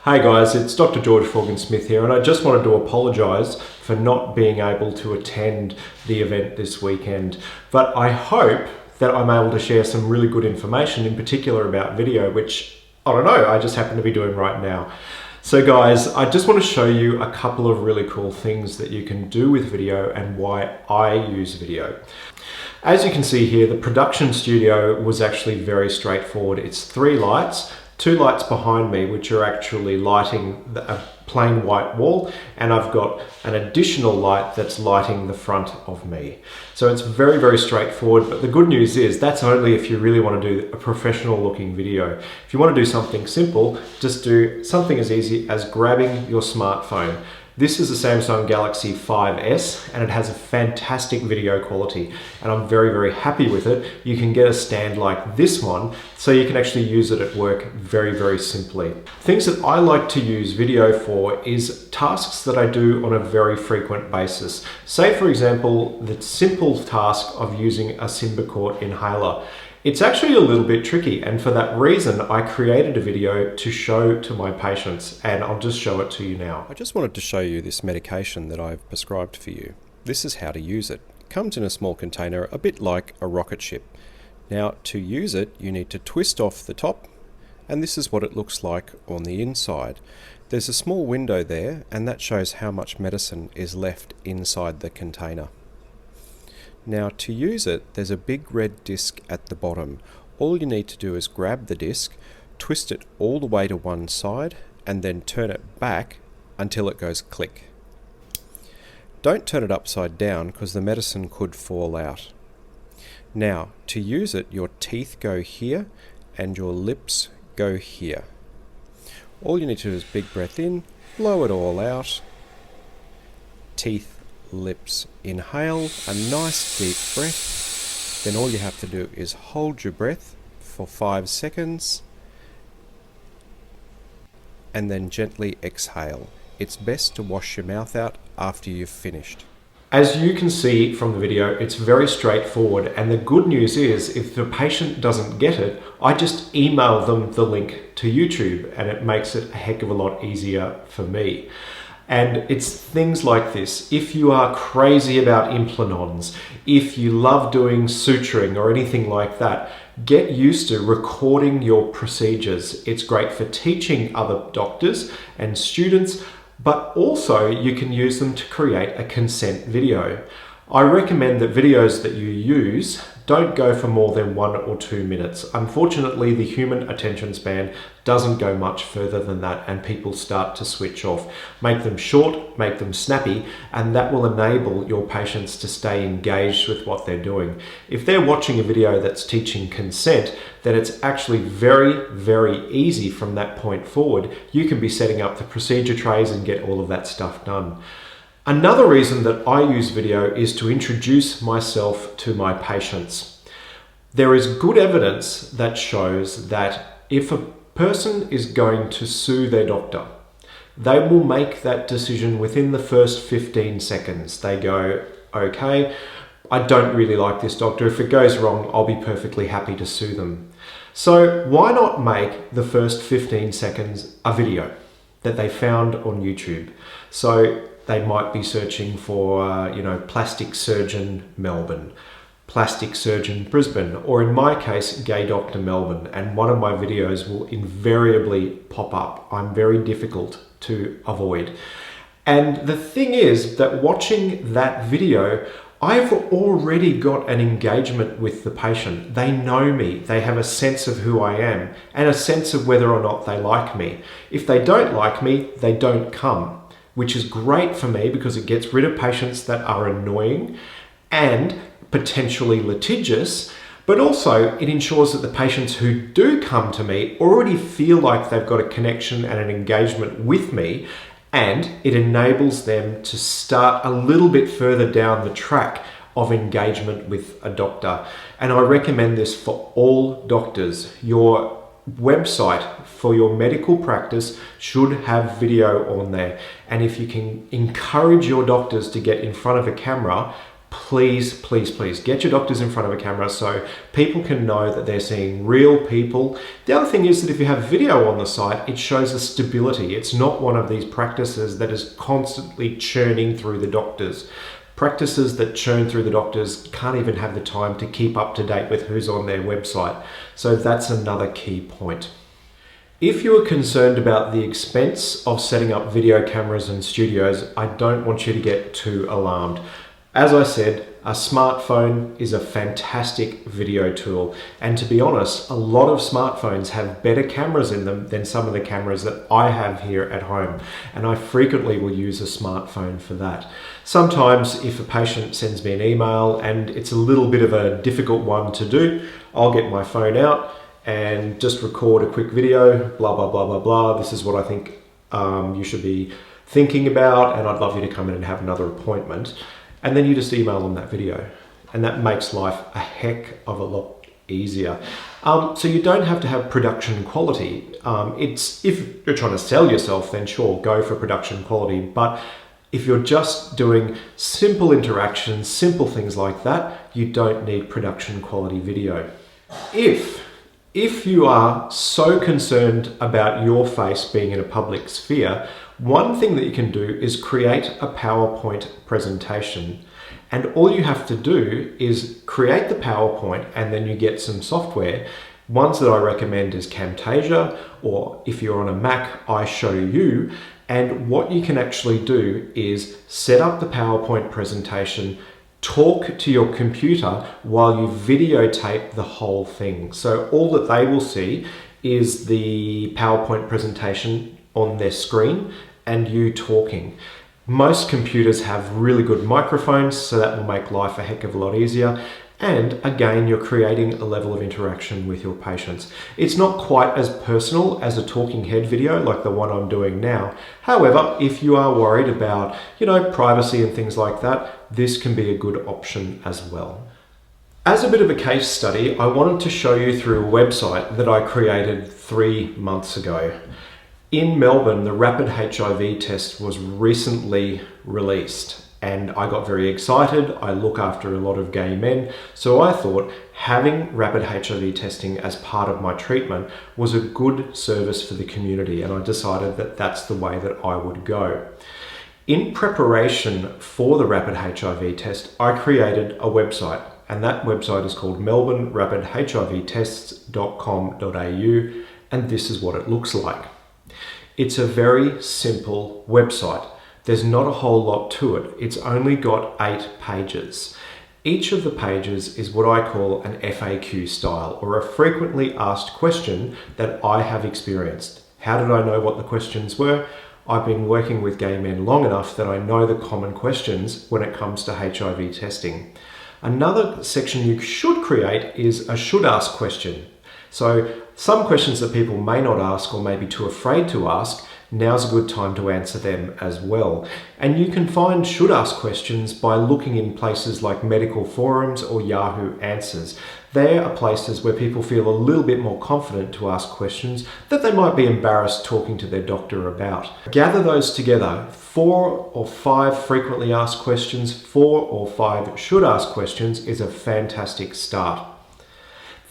Hey guys, it's Dr. George Forgan-Smith here, and I just wanted to apologise for not being able to attend the event this weekend. But I hope that I'm able to share some really good information, in particular about video, which, I don't know, I just happen to be doing right now. So guys, I just want to show you a couple of really cool things that you can do with video and why I use video. As you can see here, the production studio was actually very straightforward. It's 3 lights. 2 lights behind me, which are actually lighting a plain white wall, and I've got an additional light that's lighting the front of me. So it's very, very straightforward, but the good news is that's only if you really want to do a professional looking video. If you want to do something simple, just do something as easy as grabbing your smartphone. This is a Samsung Galaxy 5S and it has a fantastic video quality and I'm very, very happy with it. You can get a stand like this one so you can actually use it at work very, very simply. Things that I like to use video for is tasks that I do on a very frequent basis. Say for example, the simple task of using a Symbicort inhaler. It's actually a little bit tricky, and for that reason I created a video to show to my patients, and I'll just show it to you now. I just wanted to show you this medication that I've prescribed for you. This is how to use it. It comes in a small container, a bit like a rocket ship. Now to use it, you need to twist off the top, and this is what it looks like on the inside. There's a small window there, and that shows how much medicine is left inside the container. Now to use it, there's a big red disc at the bottom. All you need to do is grab the disc, twist it all the way to one side, and then turn it back until it goes click. Don't turn it upside down because the medicine could fall out. Now to use it, your teeth go here and your lips go here. All you need to do is big breath in, blow it all out, teeth, lips, inhale a nice deep breath. Then all you have to do is hold your breath for 5 seconds and then gently exhale. It's best to wash your mouth out after you've finished. As you can see from the video, it's very straightforward, and the good news is if the patient doesn't get it, I just email them the link to YouTube and it makes it a heck of a lot easier for me. And it's things like this. If you are crazy about implanons, if you love doing suturing or anything like that, get used to recording your procedures. It's great for teaching other doctors and students, but also you can use them to create a consent video. I recommend that videos that you use don't go for more than 1 or 2 minutes. Unfortunately, the human attention span doesn't go much further than that and people start to switch off. Make them short, make them snappy, and that will enable your patients to stay engaged with what they're doing. If they're watching a video that's teaching consent, then it's actually very, very easy from that point forward. You can be setting up the procedure trays and get all of that stuff done. Another reason that I use video is to introduce myself to my patients. There is good evidence that shows that if a person is going to sue their doctor, they will make that decision within the first 15 seconds. They go, okay, I don't really like this doctor. If it goes wrong, I'll be perfectly happy to sue them. So why not make the first 15 seconds a video that they found on YouTube? So they might be searching for, plastic surgeon Melbourne, plastic surgeon Brisbane, or in my case, gay doctor Melbourne, and one of my videos will invariably pop up. I'm very difficult to avoid. And the thing is that watching that video, I've already got an engagement with the patient. They know me, they have a sense of who I am, and a sense of whether or not they like me. If they don't like me, they don't come, which is great for me because it gets rid of patients that are annoying and potentially litigious, but also it ensures that the patients who do come to me already feel like they've got a connection and an engagement with me, and it enables them to start a little bit further down the track of engagement with a doctor. And I recommend this for all doctors. Your website for your medical practice should have video on there, and if you can encourage your doctors to get in front of a camera, please, please, please get your doctors in front of a camera so people can know that they're seeing real people. The other thing is that if you have video on the site, it shows a stability. It's not one of these practices that is constantly churning through the doctors. Practices that churn through the doctors can't even have the time to keep up to date with who's on their website. So that's another key point. If you are concerned about the expense of setting up video cameras and studios, I don't want you to get too alarmed. As I said, a smartphone is a fantastic video tool, and to be honest, a lot of smartphones have better cameras in them than some of the cameras that I have here at home, and I frequently will use a smartphone for that. Sometimes if a patient sends me an email and it's a little bit of a difficult one to do, I'll get my phone out and just record a quick video, blah, blah, blah, blah, blah. This is what I think you should be thinking about, and I'd love you to come in and have another appointment. And then you just email them that video, and that makes life a heck of a lot easier. So you don't have to have production quality. If you're trying to sell yourself, then sure, go for production quality. But if you're just doing simple interactions, simple things like that, you don't need production quality video. If you are so concerned about your face being in a public sphere, one thing that you can do is create a PowerPoint presentation. And all you have to do is create the PowerPoint, and then you get some software. Ones that I recommend is Camtasia, or if you're on a Mac, I Show You. And what you can actually do is set up the PowerPoint presentation, talk to your computer while you videotape the whole thing. So all that they will see is the PowerPoint presentation on their screen and you talking. Most computers have really good microphones, so that will make life a heck of a lot easier. And again, you're creating a level of interaction with your patients. It's not quite as personal as a talking head video like the one I'm doing now. However, if you are worried about, privacy and things like that, this can be a good option as well. As a bit of a case study, I wanted to show you through a website that I created 3 months ago. In Melbourne, the rapid HIV test was recently released, and I got very excited. I look after a lot of gay men, so I thought having rapid HIV testing as part of my treatment was a good service for the community, and I decided that that's the way that I would go. In preparation for the rapid HIV test, I created a website, and that website is called melbournerapidhivtests.com.au, and this is what it looks like. It's a very simple website. There's not a whole lot to it. It's only got 8 pages. Each of the pages is what I call an FAQ style, or a frequently asked question that I have experienced. How did I know what the questions were? I've been working with gay men long enough that I know the common questions when it comes to HIV testing. Another section you should create is a should ask question. So some questions that people may not ask or may be too afraid to ask, now's a good time to answer them as well. And you can find should ask questions by looking in places like medical forums or Yahoo Answers. They are places where people feel a little bit more confident to ask questions that they might be embarrassed talking to their doctor about. Gather those together, 4 or 5 frequently asked questions, 4 or 5 should ask questions is a fantastic start.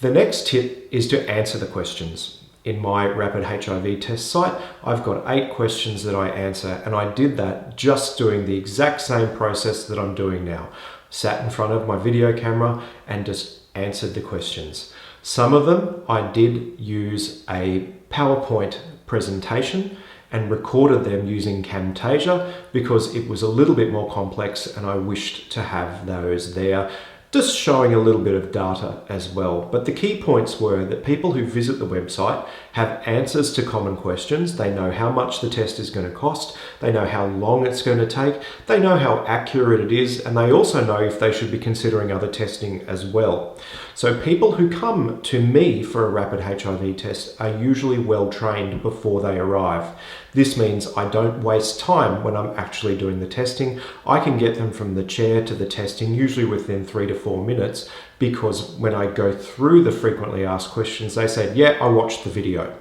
The next tip is to answer the questions. In my rapid HIV test site, I've got 8 questions that I answer, and I did that just doing the exact same process that I'm doing now. Sat in front of my video camera and just answered the questions. Some of them I did use a PowerPoint presentation and recorded them using Camtasia because it was a little bit more complex and I wished to have those there, just showing a little bit of data as well. But the key points were that people who visit the website have answers to common questions. They know how much the test is going to cost. They know how long it's going to take. They know how accurate it is. And they also know if they should be considering other testing as well. So people who come to me for a rapid HIV test are usually well trained before they arrive. This means I don't waste time when I'm actually doing the testing. I can get them from the chair to the testing usually within 3 to 4 minutes, because when I go through the frequently asked questions, they say, yeah, I watched the video.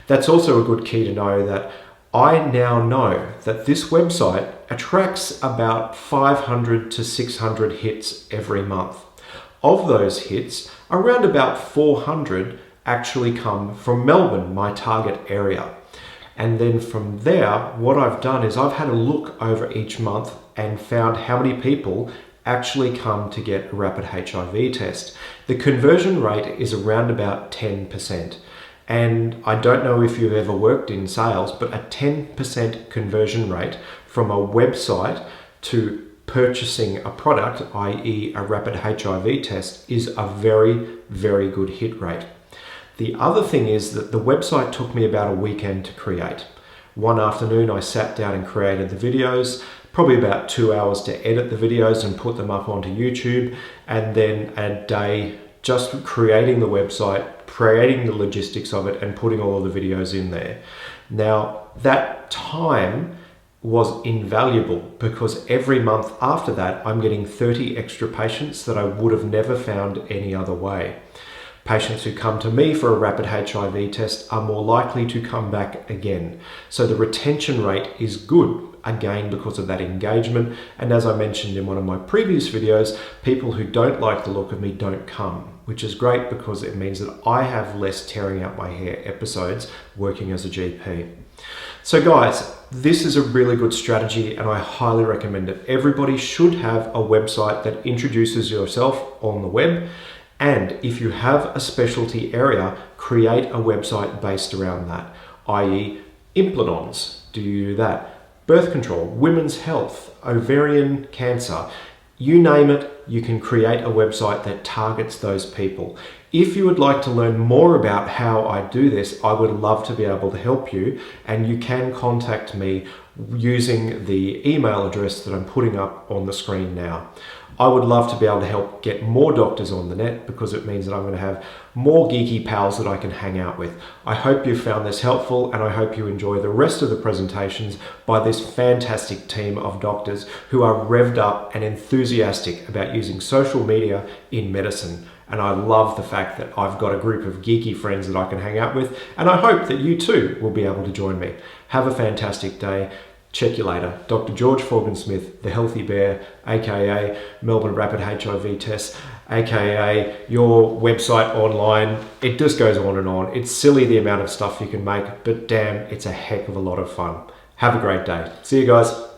That's also a good key to know that I now know that this website attracts about 500 to 600 hits every month. Of those hits, around about 400 actually come from Melbourne, my target area. And then from there, what I've done is I've had a look over each month and found how many people actually come to get a rapid HIV test. The conversion rate is around about 10%. And I don't know if you've ever worked in sales, but a 10% conversion rate from a website to purchasing a product, i.e. a rapid HIV test, is a very, very good hit rate. The other thing is that the website took me about a weekend to create. One afternoon I sat down and created the videos, probably about 2 hours to edit the videos and put them up onto YouTube, and then a day just creating the website, creating the logistics of it and putting all of the videos in there. Now that time was invaluable because every month after that I'm getting 30 extra patients that I would have never found any other way. Patients who come to me for a rapid HIV test are more likely to come back again. So the retention rate is good, again because of that engagement. And as I mentioned in one of my previous videos, people who don't like the look of me don't come, which is great because it means that I have less tearing out my hair episodes working as a GP. So guys, this is a really good strategy and I highly recommend it. Everybody should have a website that introduces yourself on the web. And if you have a specialty area, create a website based around that, i.e. implantons. Do you do that? Birth control, women's health, ovarian cancer, you name it, you can create a website that targets those people. If you would like to learn more about how I do this, I would love to be able to help you, and you can contact me using the email address that I'm putting up on the screen now. I would love to be able to help get more doctors on the net because it means that I'm going to have more geeky pals that I can hang out with. I hope you found this helpful and I hope you enjoy the rest of the presentations by this fantastic team of doctors who are revved up and enthusiastic about using social media in medicine. And I love the fact that I've got a group of geeky friends that I can hang out with, and I hope that you too will be able to join me. Have a fantastic day. Check you later. Dr. George Forgan-Smith, the Healthy Bear, aka Melbourne Rapid HIV Test, aka your website online. It just goes on and on. It's silly the amount of stuff you can make, but damn, it's a heck of a lot of fun. Have a great day. See you guys.